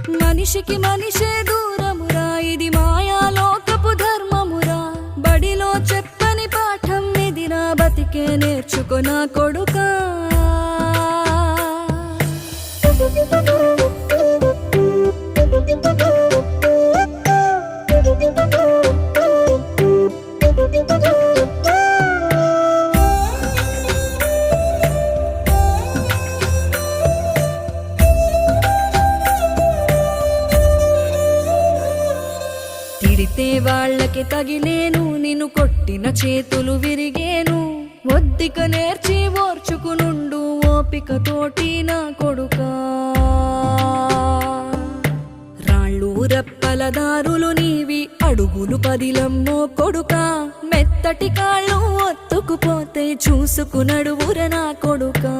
మనిషికి మనిషే దూరమురా, ఇది మాయాలోకపు ధర్మమురా. బడిలో చెప్పని పాఠం ఇది, నా బతికే నేర్చుకో నా కొడుకా. తిడితే వాళ్ళకి తగిలేను, నిన్ను కొట్టిన చేతులు విరిగేను. ఒద్దిక నేర్చి ఓర్చుకునుండు ఓపిక తోటి నా కొడుకా. రాళ్ళు రెప్పల దారులు నీవి, అడుగులు పదిలమ్మో కొడుకా. మెత్తటి కాళ్ళు ఒత్తుకుపోతే చూసుకునడువుర నా కొడుకా.